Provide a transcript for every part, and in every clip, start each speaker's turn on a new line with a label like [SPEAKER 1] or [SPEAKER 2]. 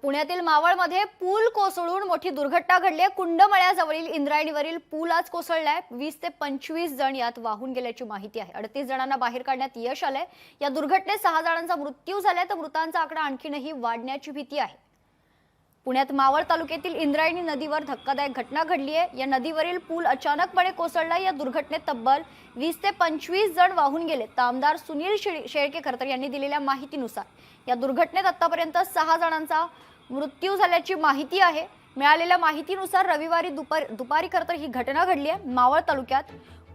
[SPEAKER 1] पुण्यातील मावळमध्ये पूल कोसळून मोठी दुर्घटना घडली आहे। कुंडमळ्याजवळील इंद्रायणीवरील पूल आज कोसळलाय। 20 ते 25 जण यात वाहून गेल्याची माहिती आहे। 38 जणांना बाहेर काढण्यात यश आलंय। या दुर्घटनेत 6 जणांचा मृत्यू झालाय तर मृतांचा आकडा आणखीनही वाढण्याची भीती आहे। पुण्यात मावळ तालुक्यातील इंद्रायणी नदीवर धक्कादायक घटना घडली आहे। या नदीवरील पूल अचानकपणे कोसळला। या दुर्घटनेत तब्बल 20 ते 25 जण वाहून गेले। आमदार सुनील शेळकेकर यांनी दिलेल्या माहितीनुसार या दुर्घटनेत आतापर्यंत 6 जणांचा मृत्यू झाल्याची माहिती आहे। मिळालेल्या माहितीनुसार रविवारी दुपारी ही घटना घडली आहे। मावळ तालुक्यात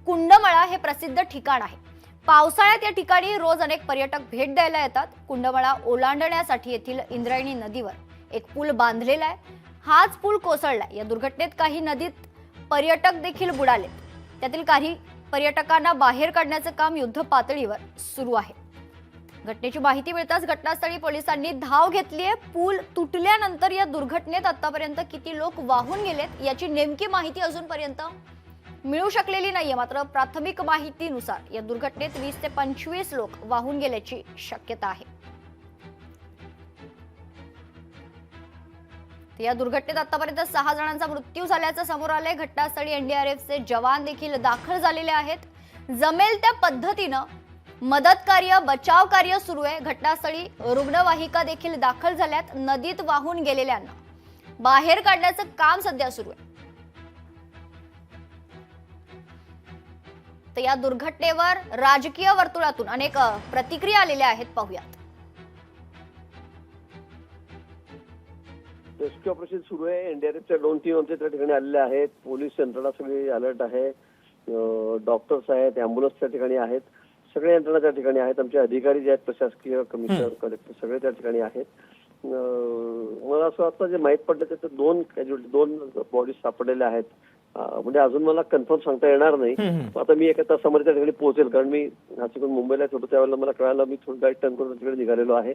[SPEAKER 1] कुंडमळा हे प्रसिद्ध ठिकाण आहे। पावसाळ्यात या ठिकाणी रोज अनेक पर्यटक भेट द्यायला येतात। कुंडमळा ओलांडण्यासाठी येथील इंद्रायणी नदीवर एक पूल बांधलेला आहे। हाच पूल कोसळलाय। या दुर्घटनेत काही नदीत पर्यटक देखील बुडाले। त्यातील काही पर्यटकांना बाहेर काढण्याचे काम युद्ध पातळीवर सुरू आहे। घटनेची माहिती मिळताच घटनास्थळी पोलिसांनी धाव घेतली आहे। पूल तुटल्यानंतर या दुर्घटनेत आतापर्यंत किती लोक वाहून गेलेत याची नेमकी माहिती अजूनपर्यंत मिळू शकलेली नाहीये। मात्र प्राथमिक माहितीनुसार या दुर्घटनेत 20 ते 25 लोक वाहून गेल्याची शक्यता आहे। या दुर्घटनेत आतापर्यंत 6 जणांचा मृत्यू झाल्याचं समोर आलंय। घटनास्थळी एनडीआरएफचे जवान देखील दाखल झालेले आहेत। जमेल त्या पद्धतीनं मदत कार्य बचाव कार्य सुरू आहे। घटनास्थळी रुग्णवाहिका देखील दाखल झाल्यात। नदीत वाहून गेलेल्यांना बाहेर काढण्याचं काम सध्या सुरू आहे। तर या दुर्घटनेवर राजकीय वर्तुळातून अनेक प्रतिक्रिया आलेल्या आहेत, पाहूयात।
[SPEAKER 2] रेस्क्यू ऑपरेशन सुरू आहे। एनडीआरएफच्या 2 टीम आमच्या त्या ठिकाणी आलेल्या आहेत। पोलीस यंत्रणा सगळी अलर्ट आहे। डॉक्टर्स आहेत, अँब्युलन्स त्या ठिकाणी आहेत। सगळे यंत्रणा त्या ठिकाणी आहेत। आमचे अधिकारी जे आहेत, प्रशासकीय कमिशनर कलेक्टर सगळे त्या ठिकाणी आहेत। मला असं वाटतं जे माहीत पडलं त्याचं 2 बॉडीज सापडलेल्या आहेत। म्हणजे अजून मला कन्फर्म सांगता येणार नाही। आता मी एका तासामध्ये त्या ठिकाणी पोहोचेल, कारण मी नाशिकहून मुंबईला होतो त्यावेळेला मला कळालं। मी थोडी गाईड टर्न करून तिकडे निघालेलो आहे।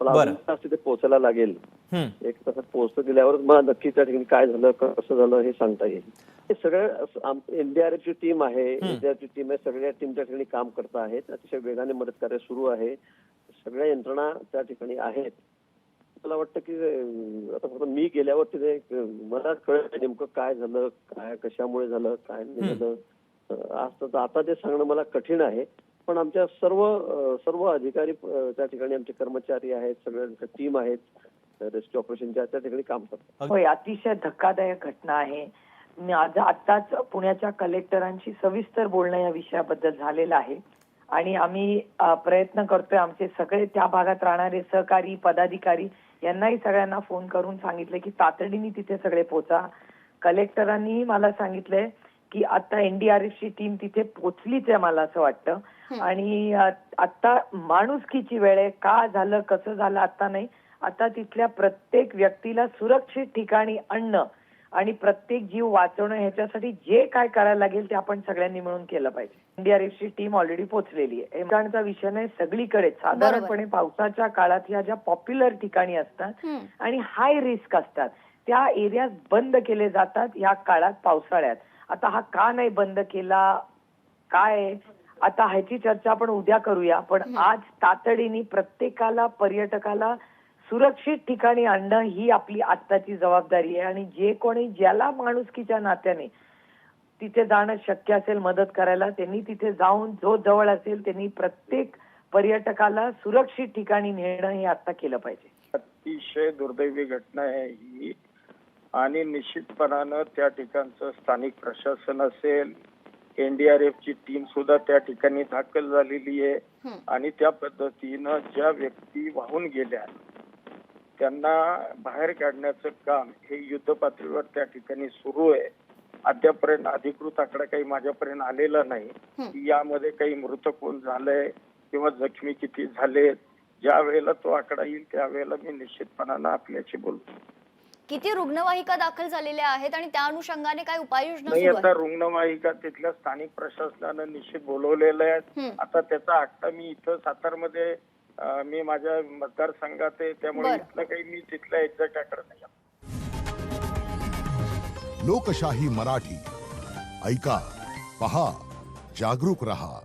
[SPEAKER 2] मला अजून तास तिथे पोहोचायला लागेल। 1 तासात पोहोचतो गेल्यावर मला नक्की त्या ठिकाणी काय झालं, कसं झालं हे सांगता येईल। हे सगळं एनडीआरएफची टीम आहे, एनडीआरएफची टीम आहे। सगळ्या टीम त्या ठिकाणी काम करत आहेत। अतिशय वेगाने मदत कार्य सुरू आहे। सगळ्या यंत्रणा त्या ठिकाणी आहेत। मला वाटतं की आता फक्त मी गेल्यावर तिथे मला कळलं नेमकं काय झालं, काय कशामुळे झालं, काय नाही झालं। आता ते सांगणं मला कठीण आहे। पण आमच्या सर्व अधिकारी त्या ठिकाणी आमचे कर्मचारी आहेत, सगळ्यांच्या टीम आहेत रेस्क्यू ऑपरेशनच्या, त्या ठिकाणी काम करतात।
[SPEAKER 3] होय, अतिशय धक्कादायक घटना आहे। आताच पुण्याच्या कलेक्टरांशी सविस्तर बोलणं या विषयाबद्दल झालेलं आहे आणि आम्ही प्रयत्न करतोय। आमचे सगळे त्या भागात राहणारे सहकारी पदाधिकारी यांनाही सगळ्यांना फोन करून सांगितले की तातडीने तिथे सगळे पोहोचा। कलेक्टरांनी मला सांगितलंय की आता एनडीआरएफची टीम तिथे पोहोचलीच आहे, मला असं वाटतं। आणि आता माणुसकीची वेळ आहे। का झालं, कसं झालं आता नाही। आता तिथल्या प्रत्येक व्यक्तीला सुरक्षित ठिकाणी आणणं आणि प्रत्येक जीव वाचवणं ह्याच्यासाठी जे काय करायला लागेल ते आपण सगळ्यांनी मिळून केलं पाहिजे। एनडीआरएफची टीम ऑलरेडी पोहोचलेली आहे। ठिकाणचा विषय नाही, सगळीकडे साधारणपणे पावसाच्या काळात ह्या ज्या पॉप्युलर ठिकाणी असतात आणि हाय रिस्क असतात त्या एरियाज बंद केले जातात या काळात पावसाळ्यात। आता हा का नाही बंद केला, काय आता ह्याची चर्चा आपण उद्या करूया। पण आज तातडीने प्रत्येकाला पर्यटकाला सुरक्षित ठिकाणी आणणं ही आपली आत्ताची जबाबदारी आहे। आणि जे कोणी ज्याला माणुसकीच्या नात्याने तिथे जाणं शक्य असेल मदत करायला, त्यांनी तिथे जाऊन जो जवळ असेल त्यांनी प्रत्येक पर्यटकाला सुरक्षित ठिकाणी नेणं हे आता केलं पाहिजे।
[SPEAKER 4] अतिशय दुर्दैवी घटना आहे ही आणि निश्चितपणानं त्या ठिकाणचं स्थानिक प्रशासन असेल, एनडीआरएफची टीम सुद्धा त्या ठिकाणी दाखल झालेली आहे आणि त्या पद्धतीनं ज्या व्यक्ती वाहून गेल्या त्यांना बाहेर काढण्याचं काम हे युद्ध पातळीवर त्या ठिकाणी सुरू आहे। अद्यापर्यंत अधिकृत आकडा काही माझ्यापर्यंत आलेला नाही यामध्ये काही मृत कोण झालंय किंवा जखमी किती झाले। ज्या वेळेला तो आकडा येईल त्यावेळेला मी निश्चितपणानं आपल्याशी बोलतो।
[SPEAKER 1] किती रुग्णवाहिका दाखल झालेल्या आहेत आणि त्या अनुषंगाने काय उपाययोजना
[SPEAKER 4] नाही,
[SPEAKER 1] सुरू
[SPEAKER 4] आता
[SPEAKER 1] आहेत?
[SPEAKER 4] रुग्णवाहिका तिथल्या स्थानिक प्रशासनानं निश्चित बोलवलेल्या आहेत। आता त्याचा आकडा मी इथं सातारमध्ये मी माझ्या मतदारसंघात आहे त्यामुळे इथलं काही मी तिथला एक्झॅक्ट आकडा नाही।
[SPEAKER 5] लोकशाही मराठी ऐका, पहा, जागरूक रहा।